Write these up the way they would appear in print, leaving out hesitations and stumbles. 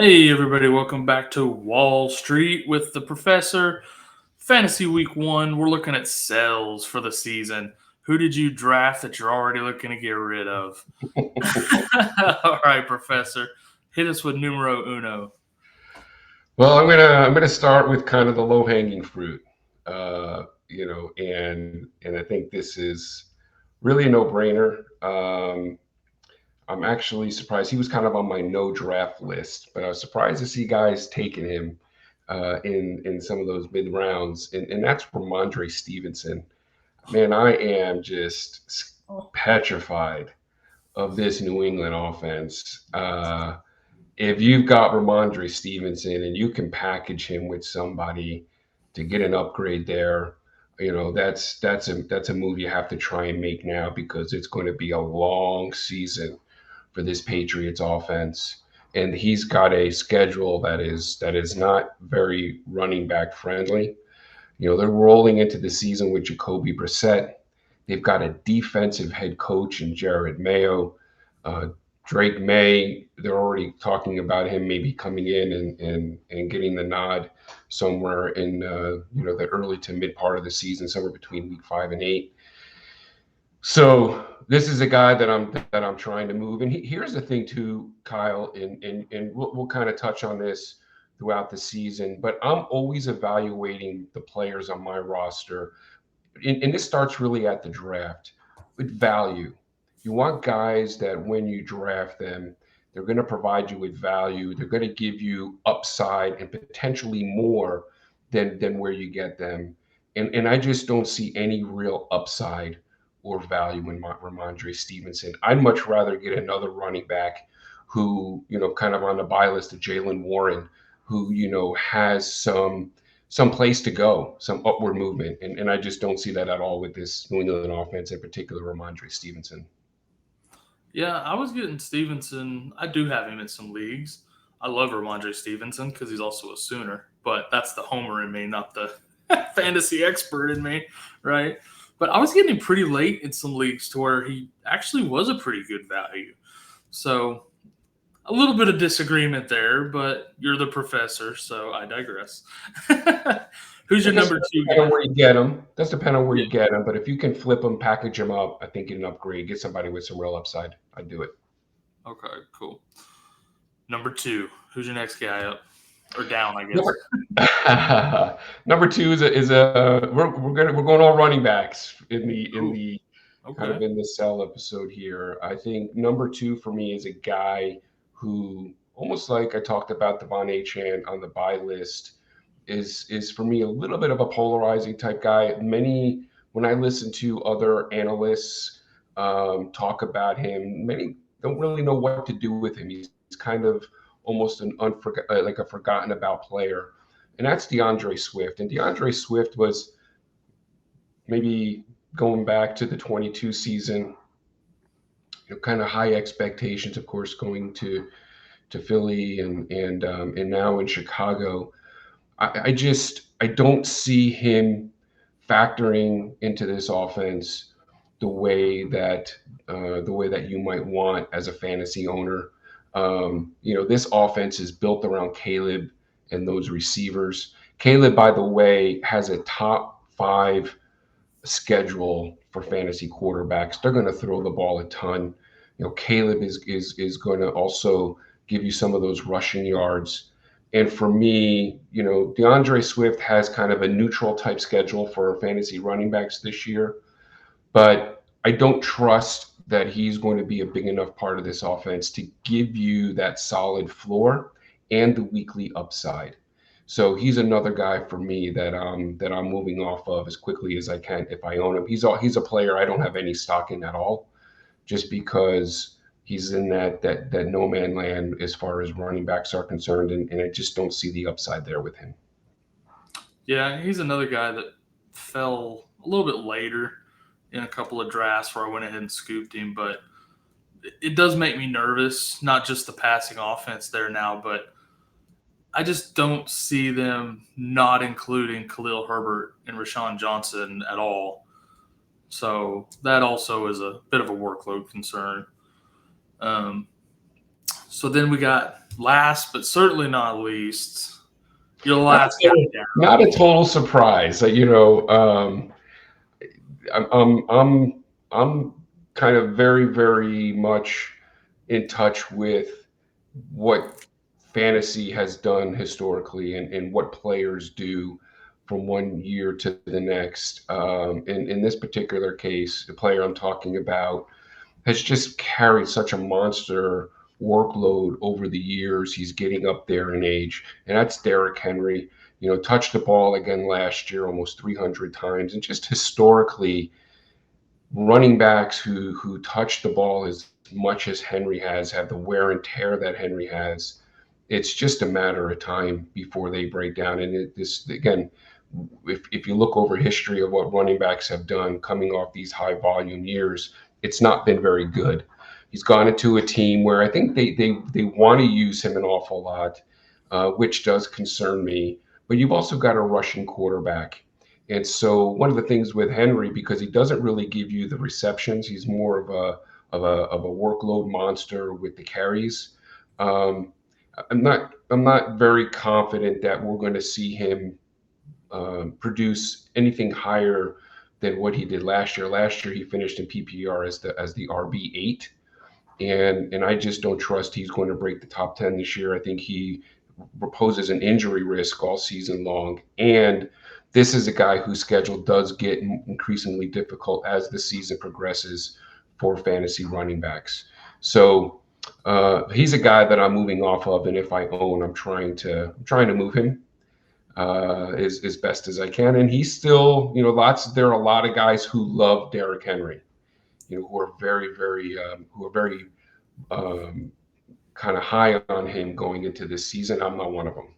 Hey, everybody, welcome back to Wall Street with the professor. Fantasy week one, we're looking at sells for the season. Who did you draft that you're already looking to get rid of? All right, professor, hit us with numero uno. Well, I'm gonna start with kind of the low hanging fruit, and I think this is really a no brainer. I'm actually surprised he was kind of on my no draft list, but I was surprised to see guys taking him in some of those mid rounds, and that's Rhamondre Stevenson. Man, I am just petrified of this New England offense. If you've got Rhamondre Stevenson and you can package him with somebody to get an upgrade there, that's a move you have to try and make now because it's going to be a long season for this Patriots offense. And he's got a schedule that is not very running back friendly. They're rolling into the season with Jacoby Brissett. They've got a defensive head coach in Jared Mayo. Uh, Drake May, they're already talking about him maybe coming in and getting the nod somewhere in the early to mid part of the season, somewhere between week 5 and 8. So this is a guy that I'm trying to move. And here's the thing too, Kyle, and we'll kind of touch on this throughout the season. But I'm always evaluating the players on my roster, and this starts really at the draft with value. You want guys that when you draft them, they're going to provide you with value. They're going to give you upside and potentially more than where you get them. And I just don't see any real upside or value in Rhamondre Stevenson. I'd much rather get another running back who, kind of on the buy list of Jalen Warren, who, has some place to go, some upward movement. And I just don't see that at all with this New England offense, in particular, Rhamondre Stevenson. Yeah, I was getting Stevenson. I do have him in some leagues. I love Rhamondre Stevenson because he's also a Sooner, but that's the homer in me, not the fantasy expert in me, right? But I was getting him pretty late in some leagues to where he actually was a pretty good value. So a little bit of disagreement there, but you're the professor, so I digress. Who's I your guess number it does two depend on guy? where you get them. Does depend on where Yeah. you get them. But if you can flip them, package them up, I think get an upgrade, get somebody with some real upside. I'd do it. Okay, cool. Number two. Who's your next guy up or down? I guess. Number number two is a we're going all running backs in Ooh. the kind Okay. of in the sell episode here. I think number two for me is a guy who, almost like I talked about Devon Achane on the buy list, is for me a little bit of a polarizing type guy. Many When I listen to other analysts talk about him, many don't really know what to do with him. He's kind of almost like a forgotten about player, and that's DeAndre Swift. And DeAndre Swift was maybe going back to the 22 season, kind of high expectations, of course, going to Philly and now in Chicago. I don't see him factoring into this offense the way that you might want as a fantasy owner. This offense is built around Caleb and those receivers. Caleb, by the way, has a top five schedule for fantasy quarterbacks. They're going to throw the ball a ton. Caleb is going to also give you some of those rushing yards. And for me, DeAndre Swift has kind of a neutral type schedule for fantasy running backs this year, but I don't trust that he's going to be a big enough part of this offense to give you that solid floor and the weekly upside. So he's another guy for me that I'm moving off of as quickly as I can if I own him. He's a player I don't have any stock in at all, just because he's in that no man land as far as running backs are concerned, and I just don't see the upside there with him. Yeah, he's another guy that fell a little bit later in a couple of drafts where I went ahead and scooped him, but it does make me nervous, not just the passing offense there now, but I just don't see them not including Khalil Herbert and Rashawn Johnson at all. So that also is a bit of a workload concern. Um, so then we got last but certainly not least, your Not last a guy total, down. not a total surprise. I'm kind of very, very much in touch with what fantasy has done historically and what players do from one year to the next. In this particular case, the player I'm talking about has just carried such a monster workload over the years. He's getting up there in age, and that's Derrick Henry. Touched the ball again last year almost 300 times, and just historically, running backs who touch the ball as much as Henry has have the wear and tear that Henry has. It's just a matter of time before they break down. And this again, if you look over history of what running backs have done coming off these high volume years, it's not been very good. He's gone into a team where I think they want to use him an awful lot, which does concern me. But you've also got a rushing quarterback. And so one of the things with Henry, because he doesn't really give you the receptions, he's more of a workload monster with the carries. Um, I'm not very confident that we're going to see him produce anything higher than what he did last year. Last year he finished in PPR as the RB8, and I just don't trust he's going to break the top 10 this year. I think he poses an injury risk all season long, and this is a guy whose schedule does get increasingly difficult as the season progresses for fantasy running backs. So he's a guy that I'm moving off of, and if I own, I'm trying to move him as best as I can. And he's still, there are a lot of guys who love Derrick Henry, who are very, very, um, kind of high on him going into this season. I'm not one of them.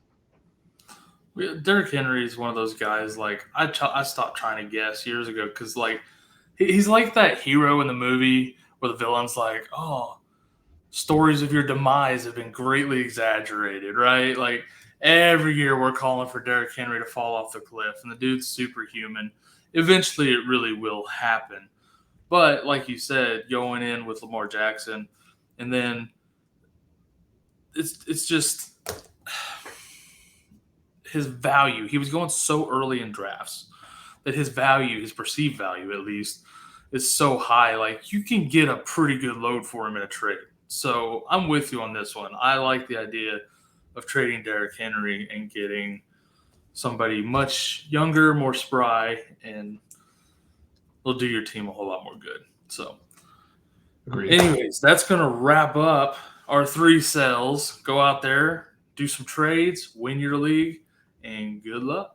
Derrick Henry is one of those guys. Like I stopped trying to guess years ago because like he's like that hero in the movie where the villain's like, oh, stories of your demise have been greatly exaggerated, right? Like every year we're calling for Derrick Henry to fall off the cliff, and the dude's superhuman. Eventually, it really will happen. But like you said, going in with Lamar Jackson, and then it's just his value. He was going so early in drafts that his value, his perceived value at least, is so high. Like you can get a pretty good load for him in a trade. So I'm with you on this one. I like the idea of trading Derrick Henry and getting somebody much younger, more spry, and will do your team a whole lot more good. So, Agreed. anyways, that's going to wrap up our 3 sells. Go out there, do some trades, win your league, and good luck.